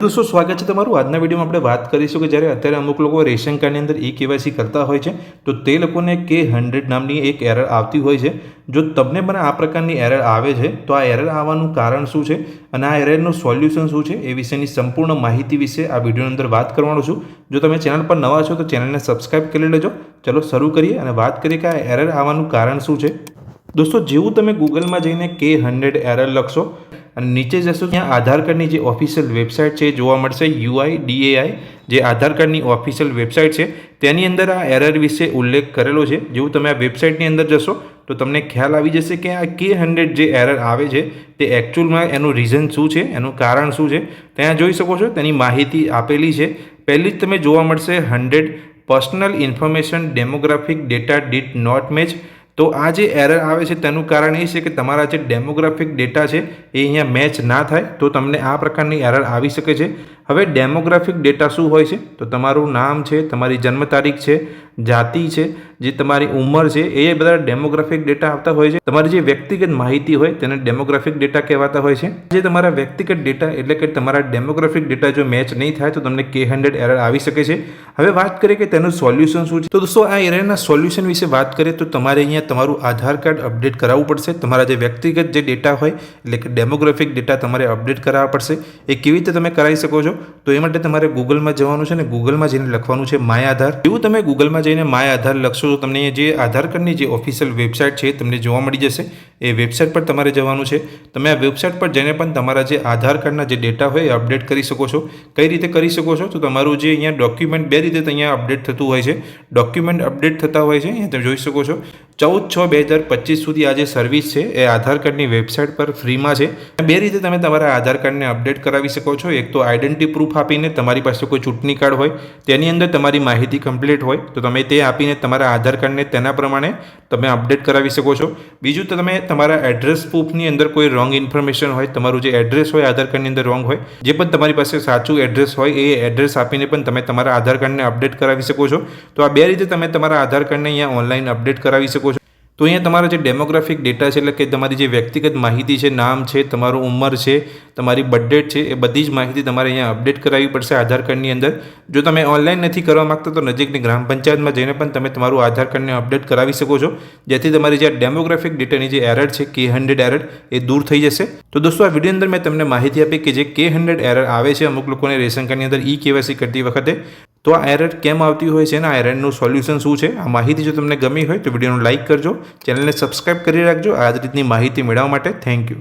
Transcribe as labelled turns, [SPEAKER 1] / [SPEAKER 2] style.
[SPEAKER 1] दोस्तों स्वागत है तमारू आज वीडियो में આપણે વાત કરીશું કે જ્યારે અત્યારે અમુક લોકો રેશન કાર્ડની અંદર ઈ-કેવાયસી કરતા હોય છે તો તે લોકોને K100 નામની એક એરર આવતી હોય છે। જો તમને પણ આ પ્રકારની એરર આવે છે તો આ એરર આવવાનું કારણ શું છે અને આ એરરનું સોલ્યુશન શું છે એ વિશેની સંપૂર્ણ માહિતી વિશે આ વિડિયોની અંદર વાત કરવાનો છું। જો તમે ચેનલ પર નવા છો તો ચેનલને સબસ્ક્રાઇબ કરી લેજો। ચલો શરૂ કરીએ અને વાત કરીએ કે આ એરર આવવાનું કારણ શું છે। दोस्तों जेवुं તમે ગૂગલમાં જઈને K100 એરર લખશો અને નીચે જશો ત્યાં આધાર કાર્ડની જે ઓફિશિયલ વેબસાઇટ છે જોવા મળશે UIDAI જે આધાર કાર્ડની ઓફિશિયલ વેબસાઇટ છે તેની અંદર આ એરર વિશે ઉલ્લેખ કરેલો છે। જેવું તમે આ વેબસાઇટની અંદર જશો તો તમને ખ્યાલ આવી જશે કે આ K100 જે એરર આવે છે તે એકચ્યુઅલમાં એનું રીઝન શું છે, એનું કારણ શું છે ત્યાં જોઈ શકો છો તેની માહિતી આપેલી છે। પહેલી જ તમે જોવા મળશે 100 personal information demographic data did not match. तो आ जे एरर आवे छे तेनुं कारण ए छे के तमारा जे डेमोग्राफिक डेटा छे ए अहींया मैच ना थाय तो तमने आ प्रकारनी एरर आवी शके छे। हवे डेमोग्राफिक डेटा शुं होय छे तो तमारुं नाम छे, तमारी जन्म तारीख छे, जाति छे, जे तमारी उमर छे ए बधा डेमोग्राफिक डेटा आवता होय छे। तमारी जे व्यक्तिगत माहिती होय तेने डेमोग्राफिक डेटा कहेवाता होय छे। जे तमारा व्यक्तिगत डेटा एटले के तमारा डेमोग्राफिक डेटा जो मैच नहीं थाय तो तमने K100 एरर आवी शके छे। हवे वात करीए के तेनुं सोल्यूशन शुं छे तो दोस्तों आ एररना सोल्यूशन विषे वात करीए तो तमारे अहींया तमारुं आधार कार्ड अपडेट करावવું પડશે। તમારા જે વ્યક્તિગત જે ડેટા હોય એટલે કે ડેમોગ્રાફિક ડેટા તમારે અપડેટ કરાવવા પડશે। એ કેવી રીતે તમે કરાવી શકો છો તો એ માટે તમારે ગૂગલમાં જવાનું છે ને ગૂગલમાં જઈને લખવાનું છે માય આધાર। જેવું તમે ગૂગલમાં જઈને માય આધાર લખશો તો તમને જે આધાર કાર્ડની જે ઓફિશિયલ વેબસાઇટ છે તમને જોવા મળી જશે। એ વેબસાઇટ પર તમારે જવાનું છે। તમે આ વેબસાઇટ પર જઈને પણ તમારા જે આધાર કાર્ડના જે ડેટા હોય એ અપડેટ કરી શકો છો। કઈ રીતે કરી શકો છો તો તમારું જે અહીંયા ડોક્યુમેન્ટ બે રીતે અહીંયા અપડેટ થતું હોય છે। ડોક્યુમેન્ટ અપડેટ થતા હોય છે અહીંયા તમે જોઈ શકો છો 14/6/2025 સુધી આ જે સર્વિસ છે એ આધાર કાર્ડની વેબસાઇટ પર ફ્રીમાં છે। બે રીતે તમે તમારા આધાર કાર્ડને અપડેટ કરાવી શકો છો। એક તો આઈડેન્ટિટી પ્રૂફ આપીને તમારી પાસે કોઈ ચૂંટણી કાર્ડ હોય તેની અંદર તમારી માહિતી કમ્પ્લીટ હોય તો તમે તે આપીને તમારા આધાર કાર્ડને તેના પ્રમાણે તમે અપડેટ કરાવી શકો છો। બીજું તો તમે તમારા એડ્રેસ પ્રૂફની અંદર કોઈ રોંગ ઇન્ફોર્મેશન હોય, તમારું જે એડ્રેસ હોય આધાર કાર્ડની અંદર રોંગ હોય, જે પણ તમારી પાસે સાચું એડ્રેસ હોય એ એડ્રેસ આપીને પણ તમે તમારા આધાર કાર્ડને અપડેટ કરાવી શકો છો। તો આ બે રીતે તમે તમારા આધાર કાર્ડને અહીંયા ઓનલાઈન અપડેટ કરાવી શકો છો। तो अहीं तमारा जो डेमोग्राफिक डेटा है એટલે કે તમારી જે વ્યક્તિગત માહિતી છે, નામ છે, તમારું ઉંમર છે, તમારી બર્થડેટ છે એ બધી જ માહિતી તમારે અહીંયા અપડેટ કરાવવી પડશે આધાર કાર્ડની અંદર। જો તમે ઓનલાઈન નથી કરવા માંગતા તો નજીકની ગ્રામ પંચાયતમાં જઈને પણ તમે તમારું આધાર કાર્ડને અપડેટ કરાવી શકો છો જેથી તમારી જે ડેમોગ્રાફિક ડેટાની જે એરર છે K100 એરર એ દૂર થઈ જશે। તો દોસ્તો આ વિડિયો અંદર મેં તમને માહિતી આપી કે જે K100 એરર આવે છે અમુક લોકોને રેશન કાર્ડની અંદર ઈ-કેવાયસી કરતી વખતે तो आ एरर केम आवती होय छे ने आ एररनुं सोल्यूशन शुं छे। आ माहिती जो तमने गमी होय तो विडियोने लाइक करजो, चेनलने सब्सक्राइब करी राखजो आ रीतनी माहिती मेळववा माटे। Thank you.